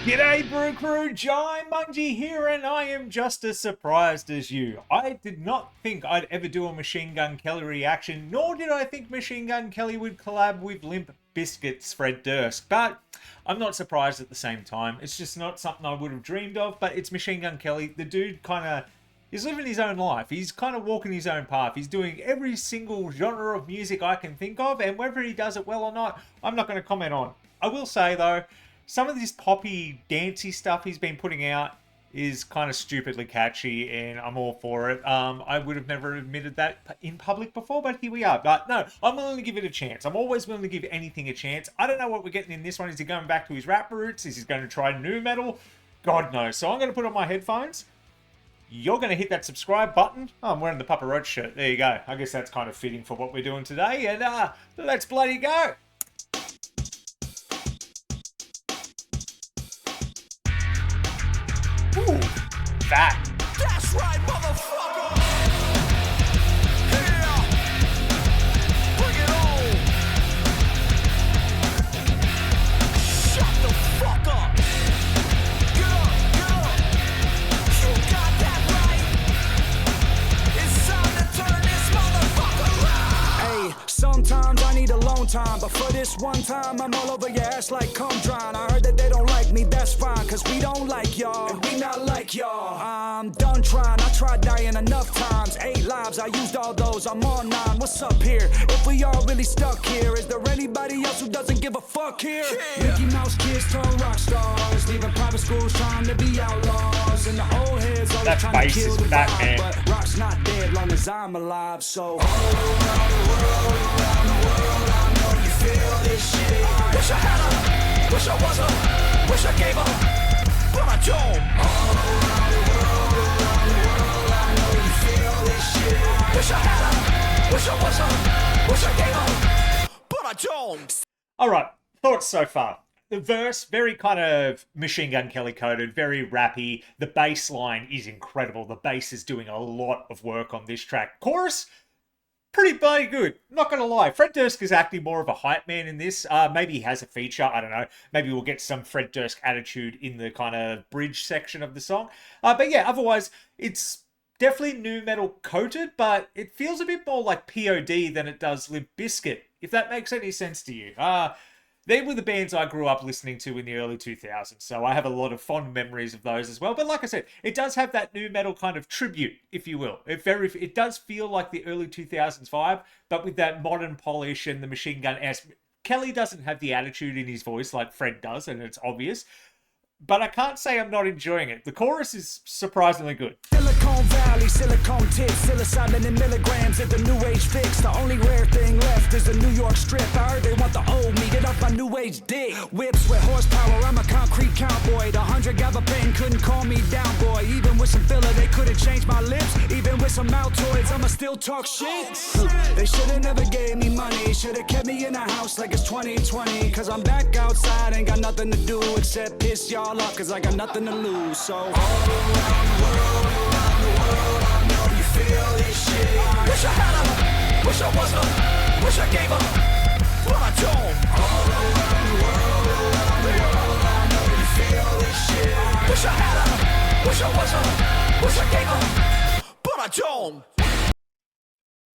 G'day Brew Crew, Jai Mungie here, and I am just as surprised as you. I did not think I'd ever do a Machine Gun Kelly reaction, nor did I think Machine Gun Kelly would collab with Limp Bizkit's Fred Durst, but I'm not surprised at the same time. It's just not something I would have dreamed of, but it's Machine Gun Kelly. The dude he's living his own life. He's kind of walking his own path. He's doing every single genre of music I can think of, and whether he does it well or not, I'm not going to comment on. I will say, though, some of this poppy, dancey stuff he's been putting out is kind of stupidly catchy, and I'm all for it. I would have never admitted that in public before, but here we are. But no, I'm willing to give it a chance. I'm always willing to give anything a chance. I don't know what we're getting in this one. Is he going back to his rap roots? Is he going to try new metal? God knows. So I'm going to put on my headphones. You're going to hit that subscribe button. Oh, I'm wearing the Papa Roach shirt. There you go. I guess that's kind of fitting for what we're doing today. And let's bloody go. Ooh, that. That's right, motherfucker! Yeah! Bring it on! Shut the fuck up! Get up, get up! You got that right! It's time to turn this motherfucker around! Hey, sometimes I need alone time, but for this one time, I'm all over your ass like cum drying. I heard that they don't like me, that's fine, cause we don't like y'all, and we not like y'all. I'm done trying, I tried dying enough times. 8 lives, I used all those, I'm on 9. What's up here? If we all really stuck here, is there anybody else who doesn't give a fuck here? Yeah. Mickey Mouse kids turn rock stars, leaving private schools trying to be outlaws, and the old heads always That trying to bass kill is the fat, vibe, man. but rock's not dead long as I'm alive, so Feel this shit. Wish I had her, wish I was her, wish I gave her, but I don't. All around the world, I know you feel this shit. Wish I had her, wish I was her, wish I gave her, but I don't. All right, thoughts so far. The verse, very kind of Machine Gun Kelly coded, very rappy. The bass line is incredible. The bass is doing a lot of work on this track. Chorus, pretty bloody good. Not going to lie. Fred Durst is actually more of a hype man in this. Maybe he has a feature. I don't know. Maybe we'll get some Fred Durst attitude in the kind of bridge section of the song. But yeah, otherwise, it's definitely nu metal coated, but it feels a bit more like POD than it does Limp Bizkit, if that makes any sense to you. They were the bands I grew up listening to in the early 2000s, so I have a lot of fond memories of those as well. But like I said, it does have that nu metal kind of tribute, if you will. It does feel like the early 2000s vibe, but with that modern polish and the Machine Gun esque. Kelly doesn't have the attitude in his voice like Fred does, and it's obvious. But I can't say I'm not enjoying it. The chorus is surprisingly good. Silicon Valley, silicone tits, psilocybin in milligrams at the new age fix. The only rare thing left is the New York strip. I heard they want the old me, get off my new age dick. Whips with horsepower, I'm a concrete cowboy. The 100 gabapentin couldn't calm me down, boy. Even with some filler, they couldn't change my lips. Even with some Altoids, I'ma still talk shit. They should've never gave me money. Should've kept me in the house like it's 2020. Cause I'm back outside, ain't got nothing to do except piss y'all off, cause I got nothing to lose. So all around the world, I know you feel this shit. Wish I had her, wish I was her, wish I gave her, but I don't. All around the world, I know you feel this shit. Wish I had her, wish I was her, wish I gave her, but I don't.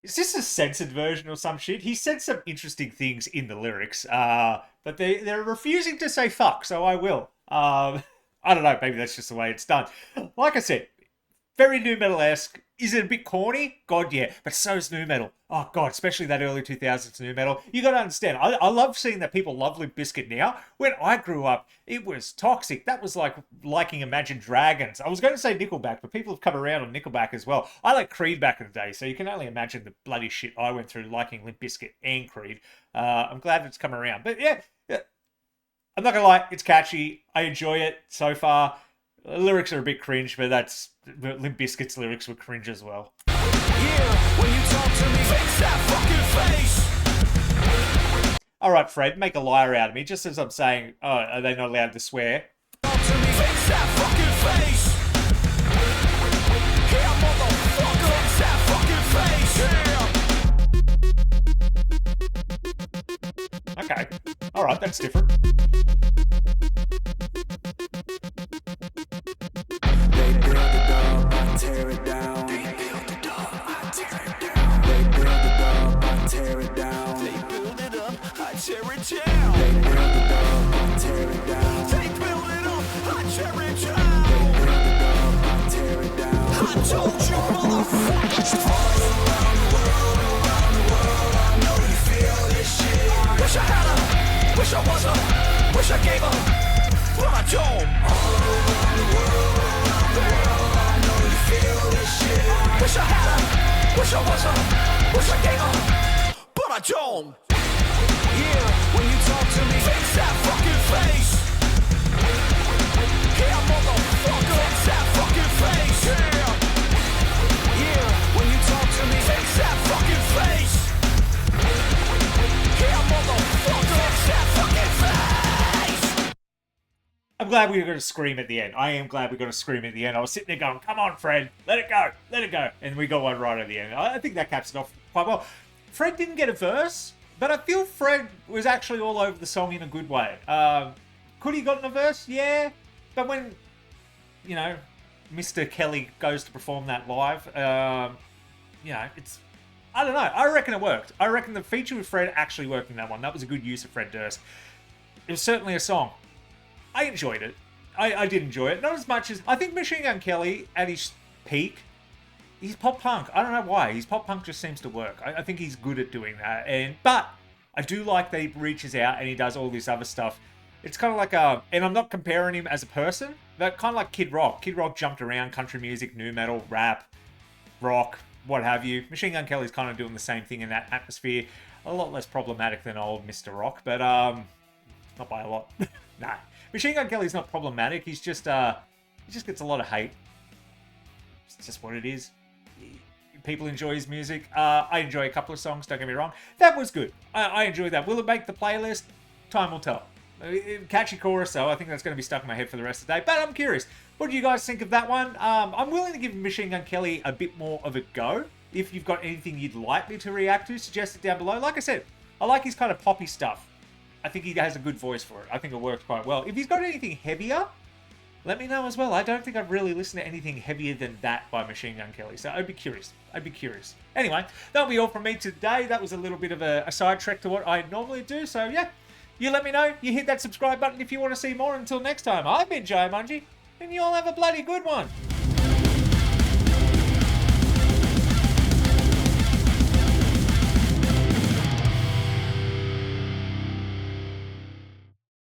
Is this a censored version or some shit? He said some interesting things in the lyrics, but they're refusing to say fuck, so I will. I don't know, maybe that's just the way it's done. Like I said, very nu metal-esque. Is it a bit corny? God, yeah. But so's nu metal. Oh, God, especially that early 2000s nu metal. You got to understand, I love seeing that people love Limp Bizkit now. When I grew up, it was toxic. That was like liking Imagine Dragons. I was going to say Nickelback, but people have come around on Nickelback as well. I like Creed back in the day, so you can only imagine the bloody shit I went through liking Limp Bizkit and Creed. I'm glad it's come around. But yeah, I'm not going to lie, it's catchy. I enjoy it so far. The lyrics are a bit cringe, but Limp Bizkit's lyrics were cringe as well. Yeah, when you talk to me, Fix that fucking face. All right, Fred, make a liar out of me, just as I'm saying, oh, are they not allowed to swear? talk to me. Fix that fucking face. Yeah, motherfucker. Fix that fucking face. Yeah. Okay. All right, that's different. tear it down. They build it up, I tear it down. They build it up, I tear it down. They build it up, I tear it down. I told you, motherfuckers. All around the world, I know you feel this shit. Wish I had her, wish I was her, wish I gave her, but I don't. All around the world, I know you feel this shit. Wish I had her, wish I was her, wish I gave her, but I don't. Yeah, when you talk to me, Fix that fucking face. Yeah, motherfucker. Fix that fucking face. Yeah. yeah, when you talk to me, Fix that fucking face. Yeah, motherfucker. Fix that fucking face. I'm glad we were going to scream at the end. I am glad we got to scream at the end. I was sitting there going, come on, Fred, let it go, let it go. And we got one right at the end. I think that caps it off quite well. Fred didn't get a verse, but I feel Fred was actually all over the song in a good way. Could he gotten a verse? Yeah. But when, you know, Mr. Kelly goes to perform that live, you know, it's... I don't know. I reckon it worked. I reckon the feature with Fred actually worked in that one. That was a good use of Fred Durst. It was certainly a song. I enjoyed it. I did enjoy it. Not as much as... I think Machine Gun Kelly, at his peak, he's pop punk. I don't know why. His pop punk just seems to work. I think he's good at doing that. But I do like that he reaches out and he does all this other stuff. It's kind of like a... And I'm not comparing him as a person, but kind of like Kid Rock. Kid Rock jumped around country music, nu metal, rap, rock, what have you. Machine Gun Kelly's kind of doing the same thing in that atmosphere. A lot less problematic than old Mr. Rock, but not by a lot. Nah. Machine Gun Kelly's not problematic. He just gets a lot of hate. It's just what it is. People enjoy his music. I enjoy a couple of songs, don't get me wrong. That was good. I enjoyed that. Will it make the playlist? Time will tell. Catchy chorus, so I think that's going to be stuck in my head for the rest of the day. But I'm curious. What do you guys think of that one? I'm willing to give Machine Gun Kelly a bit more of a go. If you've got anything you'd like me to react to, suggest it down below. Like I said, I like his kind of poppy stuff. I think he has a good voice for it. I think it works quite well. If he's got anything heavier, let me know as well. I don't think I've really listened to anything heavier than that by Machine Gun Kelly, so I'd be curious. Anyway, that'll be all from me today. That was a little bit of a side trek to what I normally do, so yeah. You let me know. You hit that subscribe button if you want to see more. Until next time, I've been Jai Mungie, and you all have a bloody good one.